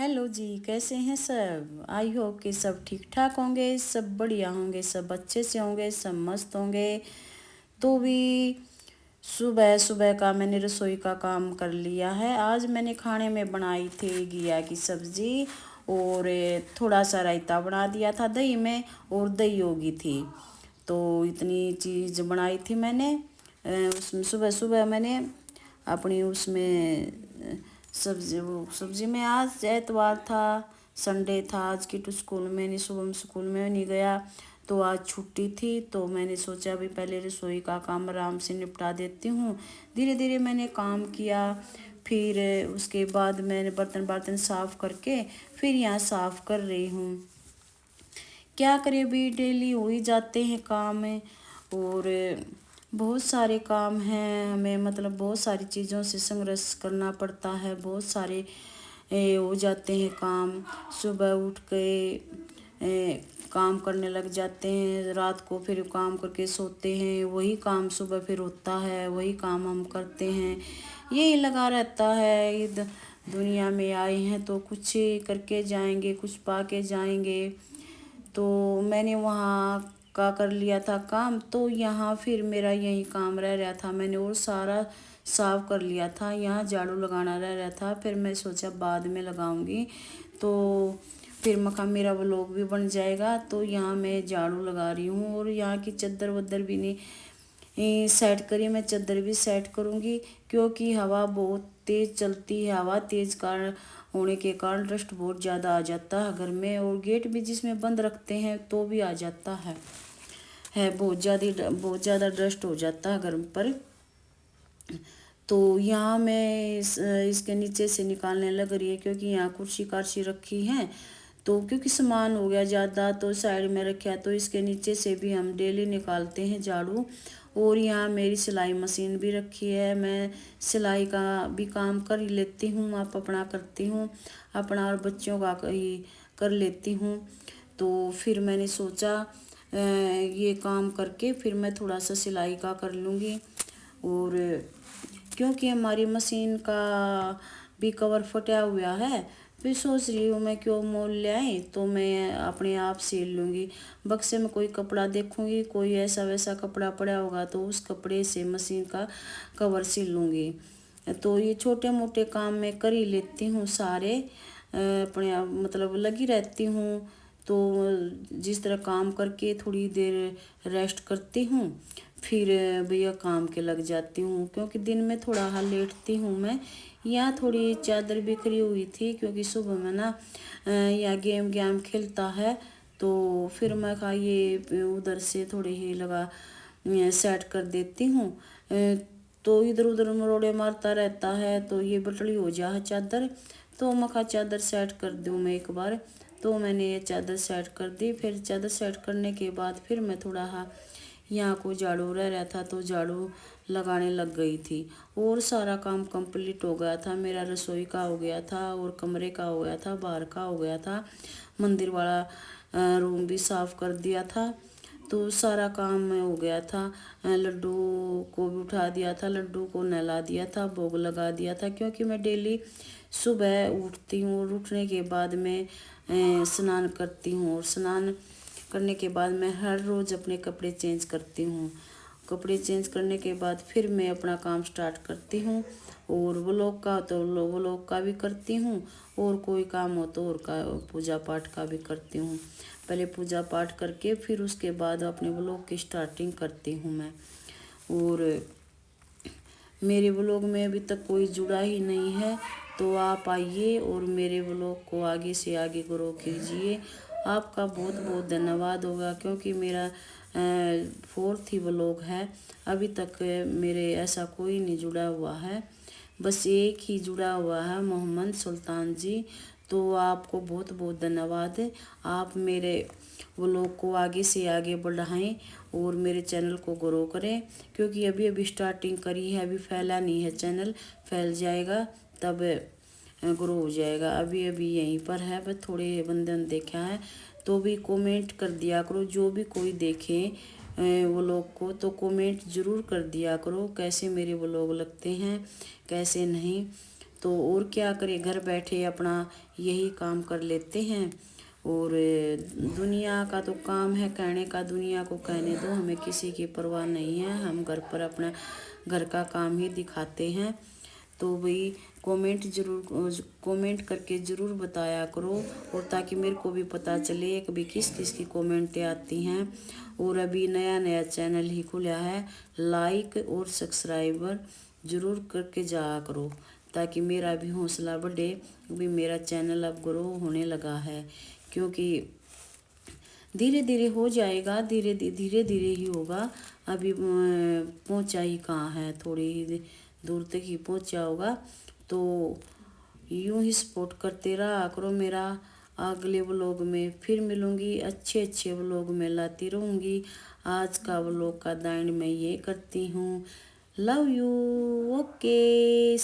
Hello जी, कैसे हैं सब। आई होप कि सब ठीक ठाक होंगे, सब बढ़िया होंगे, सब अच्छे से होंगे, सब मस्त होंगे। तो भी सुबह सुबह का मैंने रसोई का काम कर लिया है। आज मैंने खाने में बनाई थी घिया की सब्ज़ी और थोड़ा सा रायता बना दिया था दही में, और दही होगी थी। तो इतनी चीज़ बनाई थी मैंने। उसमें सुबह सुबह मैंने अपनी उसमें सब्जी में आज एतवार था, संडे था आज की। तो स्कूल में नहीं, सुबह में स्कूल में नहीं गया, तो आज छुट्टी थी। तो मैंने सोचा भी पहले रसोई का काम आराम से निपटा देती हूँ। धीरे धीरे मैंने काम किया। फिर उसके बाद मैंने बर्तन बर्तन साफ़ करके फिर यहाँ साफ़ कर रही हूँ। क्या करें भी, डेली हो ही जाते हैं काम। और बहुत सारे काम हैं हमें, मतलब बहुत सारी चीज़ों से संघर्ष करना पड़ता है। बहुत सारे हो जाते हैं काम। सुबह उठ के काम करने लग जाते हैं, रात को फिर काम करके सोते हैं, वही काम सुबह फिर होता है, वही काम हम करते हैं। यही लगा रहता है। दुनिया में आए हैं तो कुछ करके जाएंगे, कुछ पा के जाएंगे। तो मैंने वहाँ का कर लिया था काम, तो यहाँ फिर मेरा यही काम रह रहा था। मैंने और सारा साफ कर लिया था, यहाँ झाड़ू लगाना रह रहा था। फिर मैं सोचा बाद में लगाऊंगी, तो फिर मका मेरा व्लॉग भी बन जाएगा। तो यहाँ मैं झाड़ू लगा रही हूँ, और यहाँ की चद्दर वद्दर भी नहीं सेट करी। मैं चादर भी सेट करूँगी, क्योंकि हवा बहुत तेज़ चलती है। हवा तेज़ कारण होने के कारण डस्ट बहुत ज़्यादा आ जाता है घर में, और गेट भी जिसमें बंद रखते हैं तो भी आ जाता है बहुत ज़्यादा डस्ट हो जाता है घर पर। तो यहाँ मैं इसके नीचे से निकालने लग रही है, क्योंकि यहाँ कुर्सी कार्सी रखी है। तो क्योंकि सामान हो गया ज़्यादा, तो साइड में रखा, तो इसके नीचे से भी हम डेली निकालते हैं झाड़ू। और यहाँ मेरी सिलाई मशीन भी रखी है, मैं सिलाई का भी काम कर ही लेती हूँ। आप अपना करती हूँ, अपना और बच्चों का ही कर लेती हूँ। तो फिर मैंने सोचा ये काम करके फिर मैं थोड़ा सा सिलाई का कर लूँगी। और क्योंकि हमारी मशीन का भी कवर फटा हुआ है, फिर सोच रही हूँ मैं क्यों मोल ले आई, तो मैं अपने आप सिल लूँगी। बक्से में कोई कपड़ा देखूँगी, कोई ऐसा वैसा कपड़ा पड़ा होगा, तो उस कपड़े से मशीन का कवर सिल लूँगी। तो ये छोटे मोटे काम मैं कर ही लेती हूँ सारे। अपने आप मतलब लगी रहती हूँ। तो जिस तरह काम करके थोड़ी देर रेस्ट करती हूँ, फिर भैया काम के लग जाती हूँ। क्योंकि दिन में थोड़ा हाल लेटती हूँ मैं। यहाँ थोड़ी चादर बिखरी हुई थी, क्योंकि सुबह में ना यहाँ गेम खेलता है। तो फिर मैं कहा ये उधर से थोड़ी ही लगा सेट कर देती हूँ। तो इधर उधर मरोड़े मारता रहता है, तो ये बटड़ी हो जा है चादर। तो मैं कहा चादर सेट कर दूँ मैं एक बार। तो मैंने ये चादर सेट कर दी। फिर चादर सेट करने के बाद फिर मैं थोड़ा यहाँ को झाड़ू रह रहा था, तो झाड़ू लगाने लग गई थी। और सारा काम कंप्लीट हो गया था मेरा। रसोई का हो गया था, और कमरे का हो गया था, बाहर का हो गया था, मंदिर वाला रूम भी साफ कर दिया था। तो सारा काम हो गया था। लड्डू को भी उठा दिया था, लड्डू को नहला दिया था, भोग लगा दिया था। क्योंकि मैं डेली सुबह उठती हूँ, और उठने के बाद मैं स्नान करती हूँ, और स्नान करने के बाद मैं हर रोज़ अपने कपड़े चेंज करती हूँ। कपड़े चेंज करने के बाद फिर मैं अपना काम स्टार्ट करती हूँ। और व्लॉग का तो व्लॉग का भी करती हूँ, और कोई काम हो तो और का पूजा पाठ का भी करती हूँ। पहले पूजा पाठ करके फिर उसके बाद अपने व्लॉग की स्टार्टिंग करती हूँ मैं। और मेरे व्लॉग में अभी तक कोई जुड़ा ही नहीं है, तो आप आइए और मेरे व्लॉग को आगे से आगे ग्रो कीजिए। आपका बहुत बहुत धन्यवाद होगा, क्योंकि मेरा फोर्थ ही व्लॉग है। अभी तक मेरे ऐसा कोई नहीं जुड़ा हुआ है, बस एक ही जुड़ा हुआ है, मोहम्मद सुल्तान जी। तो आपको बहुत बहुत धन्यवाद है। आप मेरे व्लॉग को आगे से आगे बढ़ाएं, और मेरे चैनल को ग्रो करें। क्योंकि अभी अभी स्टार्टिंग करी है, अभी फैला नहीं है चैनल। फैल जाएगा तब ग्रो हो जाएगा। अभी अभी यहीं पर है, बस थोड़े बंदे ने देखा है। तो भी कमेंट कर दिया करो, जो भी कोई देखे व्लॉग को, तो कमेंट ज़रूर कर दिया करो कैसे मेरे व्लॉग लगते हैं, कैसे नहीं। तो और क्या करें, घर बैठे अपना यही काम कर लेते हैं। और दुनिया का तो काम है कहने का, दुनिया को कहने दो, हमें किसी की परवाह नहीं है, हम घर पर अपना घर का काम ही दिखाते हैं। तो भाई कमेंट करके ज़रूर बताया करो, और ताकि मेरे को भी पता चले कि भाई किस किस की कमेंटें आती हैं। और अभी नया नया चैनल ही खुला है, लाइक और सब्सक्राइबर ज़रूर करके जाया करो, ताकि मेरा भी हौसला बढ़े। भी मेरा चैनल अब ग्रो होने लगा है, क्योंकि धीरे धीरे हो जाएगा, धीरे धीरे ही होगा। अभी पहुंचा ही कहाँ है, थोड़ी ही दूर तक ही पहुंचा होगा। तो यूं ही सपोर्ट करते रहा करो मेरा। अगले व्लॉग में फिर मिलूंगी, अच्छे अच्छे व्लॉग में लाती रहूंगी। आज का व्लॉग का दांड मैं ये करती हूँ। Love you. ओके।